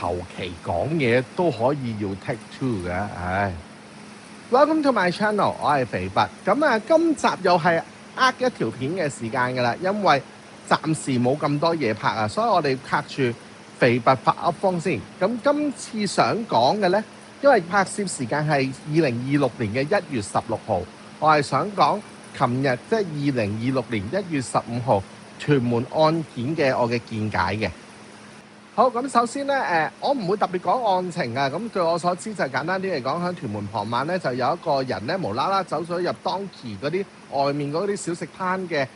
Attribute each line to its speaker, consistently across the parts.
Speaker 1: 求其講嘢都可以要 take two 嘅，唉。Welcome to my channel， 我係肥拔。咁啊，今集又係一條片嘅時間㗎啦，因為暫時冇咁多嘢拍啊，所以我哋拍住肥拔拍噏風先。咁今次想講嘅呢，因為拍攝時間係2026年嘅1月16號，我係想講琴日即係2026年1月15號屯門案件嘅我嘅見解嘅。好，咁首先咧，我唔會特別講案情啊。咁據我所知就簡單啲嚟講，喺屯門傍晚咧就有一個人咧無啦啦走咗入當期嗰啲外面嗰啲小食攤嘅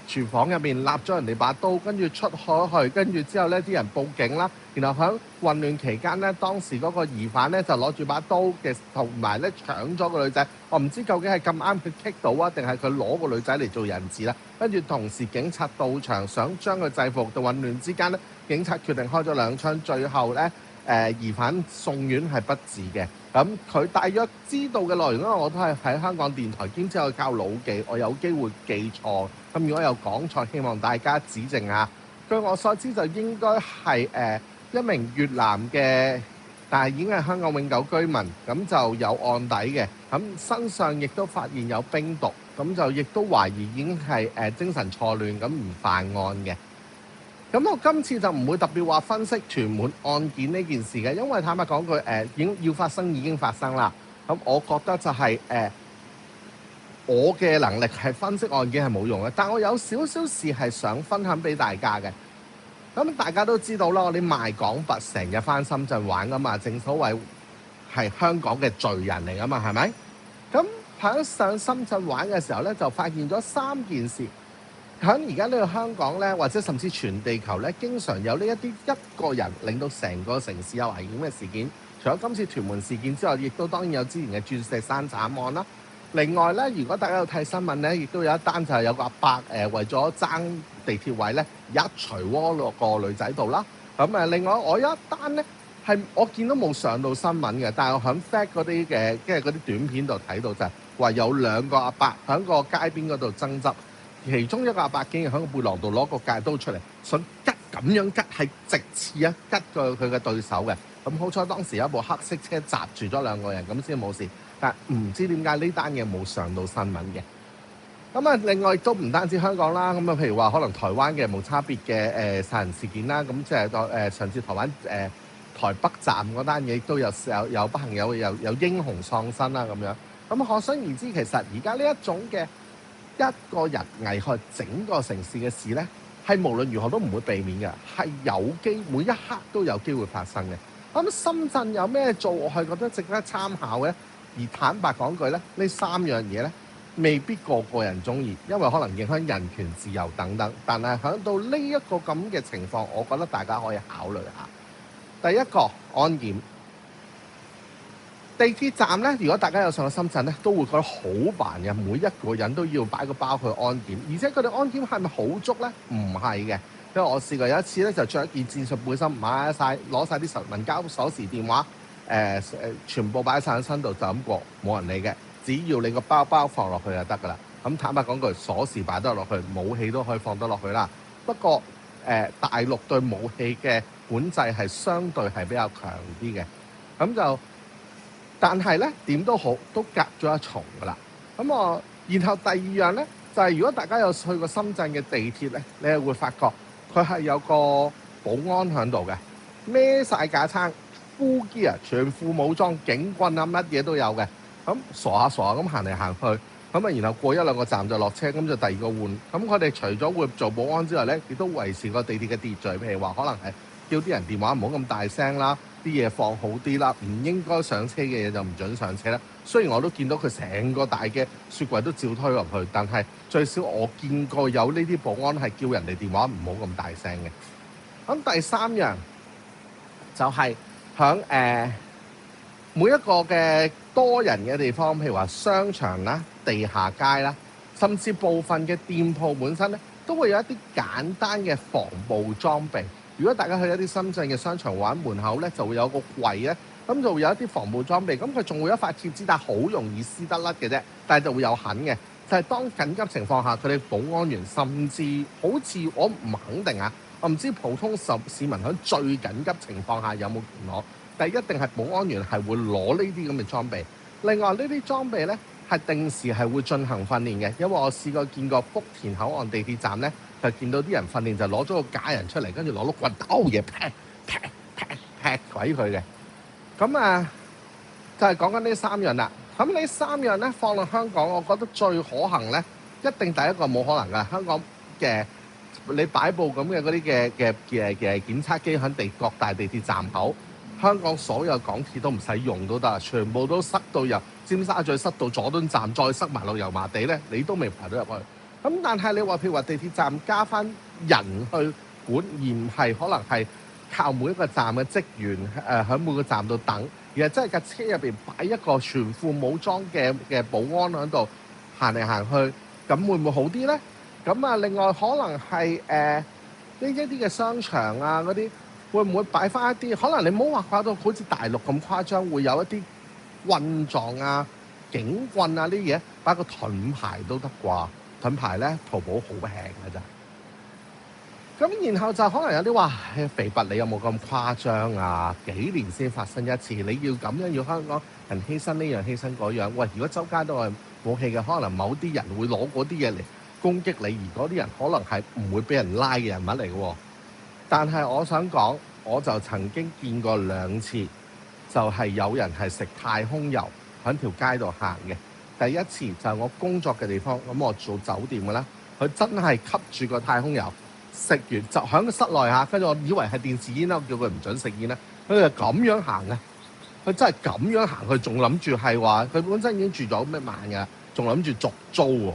Speaker 1: 廚房入面，立咗人哋把刀，跟住出開去，跟住之後咧啲人報警啦。然後喺混亂期間咧，當時嗰個疑犯咧就攞住把刀嘅，同埋咧搶咗個女仔。我唔知究竟係咁啱佢棘到啊，定係佢攞個女仔嚟做人質啦。跟住同時警察到場，想將佢制服，到混亂之間咧，警察決定開咗2槍，最後咧疑犯送院係不治嘅。咁佢大約知道嘅內容，因為我都係喺香港電台兼之後教老記，我有機會記錯。咁如果有講錯，希望大家指正下。據我所知就應該係一名越南嘅，但係已經係香港永久居民，咁就有案底嘅。咁身上亦都發現有冰毒，咁就亦都懷疑已經係精神錯亂，咁唔犯案嘅。咁我今次就唔會特別話分析屯門案件呢件事嘅，因為坦白講句已經要發生已經發生啦。咁我覺得就係我嘅能力係分析案件係冇用嘅，但我有少少事係想分享俾大家嘅。咁大家都知道啦，我哋賣港幣成日返深圳玩噶嘛，正所謂係香港嘅罪人嚟噶嘛，係咪？咁喺上深圳玩嘅時候咧，就發現咗3件事。喺而家呢個香港咧，或者甚至全地球咧，經常有呢一個人令到成個城市有危險嘅事件。除咗今次屯門事件之外，亦都當然有之前嘅鑽石山慘案啦。另外咧，如果大家有睇新聞咧，亦都有一單就係有個阿伯為咗爭地鐵位咧，一錘窩落個女仔度啦。咁另外我有一單咧係我見到冇上到新聞嘅，但係我喺 fact 嗰啲嘅即係嗰啲短片度睇到就係話有2個阿伯喺個街邊嗰度爭執，其中一個阿伯竟然喺個背囊度攞個戒刀出嚟，想吉咁樣吉係直刺啊，吉過佢嘅對手嘅。咁好彩當時有一部黑色車閘住咗2個人，咁先冇事。但唔知點解呢單嘢冇上到新聞嘅。咁啊，另外都唔單止香港啦，咁啊，譬如話可能台灣嘅無差別嘅殺人事件啦，咁即係上次台灣台北站嗰單嘢都有不幸有英雄喪生啦咁樣。咁可想而知，其實而家呢一種嘅一個人危害整個城市嘅事呢，係無論如何都唔會避免嘅，係每一刻都有機會發生嘅。咁深圳有咩做，我係覺得值得參考嘅。而坦白講句咧，呢3樣嘢咧，未必個人中意，因為可能影響人權自由等等。但係響到呢一個咁嘅情況，我覺得大家可以考慮下。第一個安檢地鐵站咧，如果大家有上過深圳咧，都會覺得好煩嘅，每一個人都要擺個包去安檢，而且佢哋安檢係咪好足咧？唔係嘅，因為我試過有一次咧，就着一件戰術背心，買晒攞晒啲實名膠鎖匙電話。全部擺晒喺身度就咁過，冇人理嘅。只要你個包放落去就得噶啦。咁坦白講句，鎖匙擺得落去，武器都可以放得落去啦。不過大陸對武器嘅管制係相對係比較強啲嘅。咁就但係咧點都好，都隔咗一重噶啦。咁然後第二樣咧就係如果大家有去過深圳嘅地鐵咧，你係會發覺佢係有個保安喺度嘅，孭晒架撐。full gear 全副武裝，警棍啊乜嘢都有嘅。咁傻下咁行嚟行去，咁然後過1-2個站就落車，咁就第2個換。咁佢哋除咗會做保安之外咧，亦都維持個地鐵嘅秩序。譬如話可能係叫啲人電話唔好咁大聲啦，啲嘢放好啲啦，唔應該上車嘅嘢就唔準上車啦。雖然我都見到佢成個大嘅雪櫃都照推入去，但係最少我見過有呢啲保安係叫人哋電話唔好咁大聲嘅。咁第3樣就係響每一個嘅多人嘅地方，譬如話商場啦、地下街啦，甚至部分嘅店鋪本身咧，都會有一啲簡單嘅防暴裝備。如果大家去一啲深圳嘅商場玩，門口咧就會有個櫃咧，咁就會有一啲防暴裝備。咁佢仲會有一塊貼紙，但係好容易撕得甩嘅啫，但係就會有痕嘅。就係當緊急情況下，佢哋保安員甚至好似我唔肯定啊，我唔知普通市民喺最緊急情況下有冇攞，但係一定係保安員係會攞呢啲咁嘅裝備。另外呢啲裝備咧係定時係會進行訓練嘅，因為我試過見過福田口岸地鐵站咧，就見到啲人訓練就攞咗個假人出嚟，跟住攞碌棍兜嘢劈鬼佢嘅。咁就係講緊呢3樣啦。咁呢3樣咧放落香港，我覺得最可行咧，一定第一個冇可能㗎。香港嘅你擺部咁嘅嗰啲嘅檢測機喺各大地鐵站口，香港所有港鐵都唔使用都得，全部都塞到入尖沙咀，塞到佐敦站，再塞埋落油麻地咧，你都未排到入去。咁但係你話譬如話地鐵站加翻人去管，而唔係可能係靠每一個站嘅職員喺每個站度等，而係真係架車入邊擺一個全副武裝嘅保安喺度行嚟行去，咁會唔會好啲咧？咁另外可能係呢一啲嘅商場啊嗰啲，會唔會擺翻一啲？可能你唔好話掛到好似大陸咁誇張，會有一啲棍狀啊、警棍啊呢啲嘢，擺個盾牌都得啩？盾牌咧，淘寶好平㗎咋。咁然後就可能有啲話，肥拔你有冇咁誇張啊？幾年先發生一次，你要咁樣要香港人犧牲呢樣犧牲嗰樣？喂，如果周街都係武器嘅，可能某啲人會攞嗰啲嘢嚟攻擊你，而嗰啲人可能係唔會俾人拉嘅人物嚟嘅喎。但係我想講，我就曾經見過2次，就係有人係食太空油喺條街度行嘅。第一次就係我工作嘅地方，咁我做酒店嘅啦，佢真係吸住個太空油，食完就喺個室內嚇，跟住我以為係電子煙啦，我叫佢唔準食煙啦，佢就咁樣行嘅，佢真係咁樣行，佢仲諗住係話佢本身已經住咗咩萬嘅，仲諗住續租喎。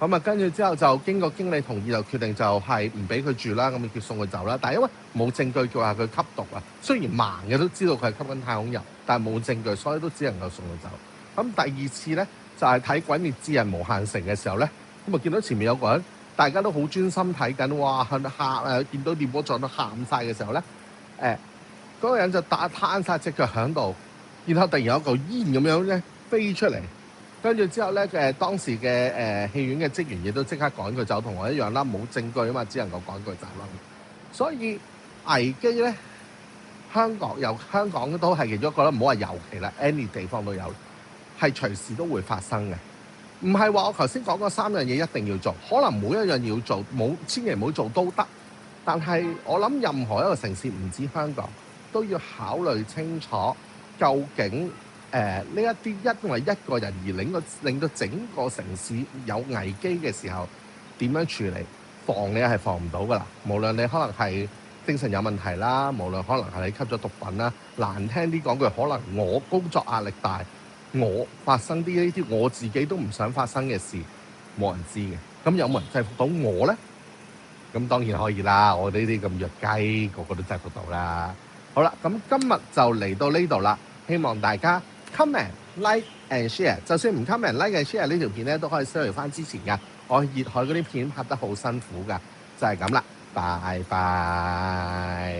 Speaker 1: 咁跟住之後就經過經理同意，就決定就係唔俾佢住啦，咁叫送佢走啦。但係因為冇證據叫話佢吸毒啊，雖然盲嘅都知道佢係吸緊太空油，但係冇證據，所以都只能夠送佢走。咁第二次咧就係睇《鬼滅之刃無限城》嘅時候咧，咁見到前面有個人，大家都好專心睇緊，哇！喊見到電波撞到喊晒嘅時候咧，嗰個人就攤晒隻腳喺度，然後突然有嚿煙咁樣咧飛出嚟。跟住之後咧，當時嘅戲院嘅職員亦都即刻趕佢走，同我一樣啦，冇證據啊嘛，只能夠趕佢走啦。所以危機咧，香港都係其中一個啦，唔好話尤其啦 ，any 地方都有，係隨時都會發生嘅。唔係話我頭先講嗰3樣嘢一定要做，可能每一樣要做，千祈唔好做都得。但係我諗任何一個城市唔止香港，都要考慮清楚究竟。呢一啲因為一個人而令到整個城市有危機嘅時候，點樣處理？防你係防唔到噶啦。無論你可能係精神有問題啦，無論可能係你吸咗毒品啦，難聽啲講句，可能我工作壓力大，我發生啲呢啲我自己都唔想發生嘅事，冇人知嘅。咁有冇人制服到我咧？咁當然可以啦，我呢啲咁弱雞，個個都制服到啦。好啦，咁今日就嚟到呢度啦，希望大家comment、like and share， 就算唔 comment、like and share 呢條片咧，都可以 share 翻之前噶。我熱海嗰啲片拍得好辛苦噶，就係咁啦，拜拜。